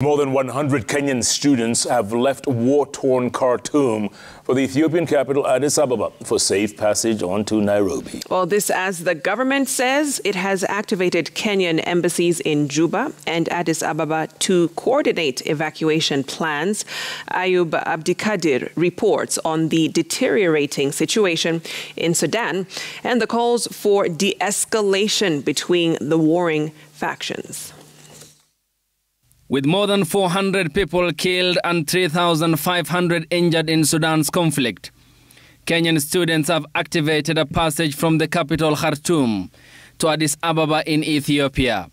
More than 100 Kenyan students have left war-torn Khartoum for the Ethiopian capital Addis Ababa for safe passage on to Nairobi. Well, this as the government says it has activated Kenyan embassies in Juba and Addis Ababa to coordinate evacuation plans. Ayub Abdikadir reports on the deteriorating situation in Sudan and the calls for de-escalation between the warring factions. With more than 400 people killed and 3,500 injured in Sudan's conflict, Kenyan students have activated a passage from the capital Khartoum to Addis Ababa in Ethiopia.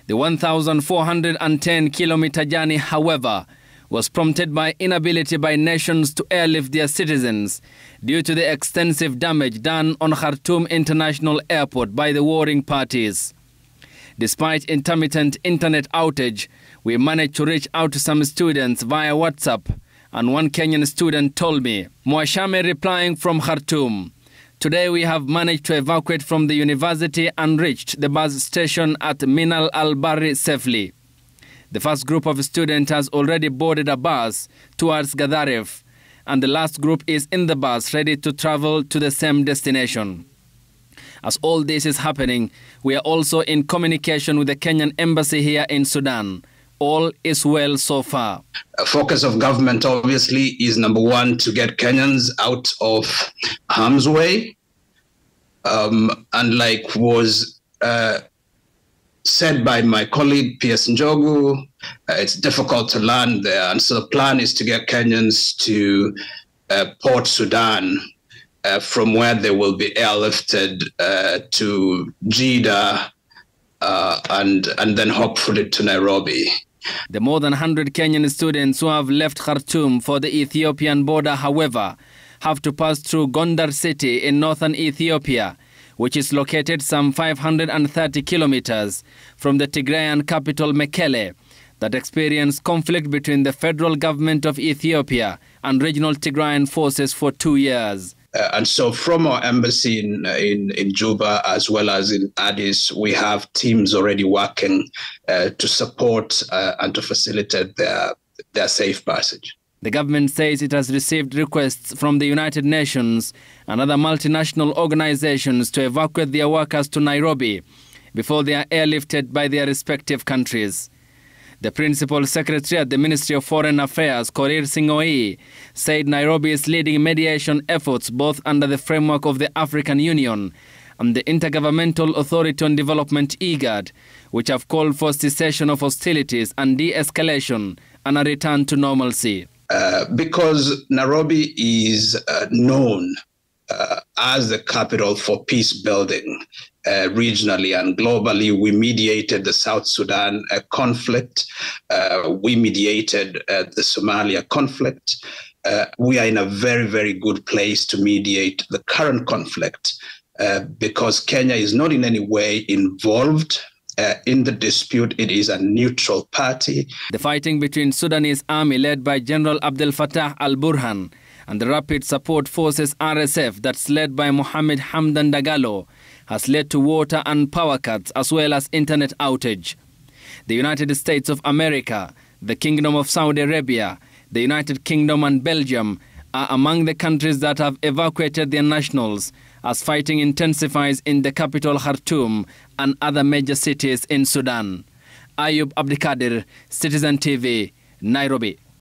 The 1,410-kilometer journey, however, was prompted by inability by nations to airlift their citizens due to the extensive damage done on Khartoum International Airport by the warring parties. Despite intermittent internet outage, we managed to reach out to some students via WhatsApp, and one Kenyan student told me, Mwashame replying from Khartoum, "Today we have managed to evacuate from the university and reached the bus station at Minal al-Barri safely. The first group of students has already boarded a bus towards Gadaref, and the last group is in the bus ready to travel to the same destination." As all this is happening, we are also in communication with the Kenyan embassy here in Sudan. All is well so far. A focus of government, obviously, is number one, to get Kenyans out of harm's way. And like was said by my colleague, P.S. Njogu, it's difficult to land there. And so the plan is to get Kenyans to Port Sudan, from where they will be airlifted to Jeddah and then hopefully to Nairobi. The more than 100 Kenyan students who have left Khartoum for the Ethiopian border, however, have to pass through Gondar city in northern Ethiopia, which is located some 530 kilometers from the Tigrayan capital Mekele, that experienced conflict between the federal government of Ethiopia and regional Tigrayan forces for 2 years. And so from our embassy in Juba as well as in Addis, we have teams already working to support and to facilitate their safe passage. The government says it has received requests from the United Nations and other multinational organizations to evacuate their workers to Nairobi before they are airlifted by their respective countries. The Principal Secretary at the Ministry of Foreign Affairs, Korir Sing'oei, said Nairobi is leading mediation efforts both under the framework of the African Union and the Intergovernmental Authority on Development, IGAD, which have called for cessation of hostilities and de-escalation and a return to normalcy. Because Nairobi is known as the capital for peace building regionally and globally. We mediated the South Sudan conflict. We mediated the Somalia conflict. We are in a very, very good place to mediate the current conflict because Kenya is not in any way involved in the dispute. It is a neutral party. The fighting between Sudanese army led by General Abdel Fattah al-Burhan and the Rapid Support Forces RSF that's led by Mohamed Hamdan Dagalo has led to water and power cuts as well as internet outage. The United States of America, the Kingdom of Saudi Arabia, the United Kingdom and Belgium are among the countries that have evacuated their nationals as fighting intensifies in the capital Khartoum and other major cities in Sudan. Ayub Abdikadir, Citizen TV, Nairobi.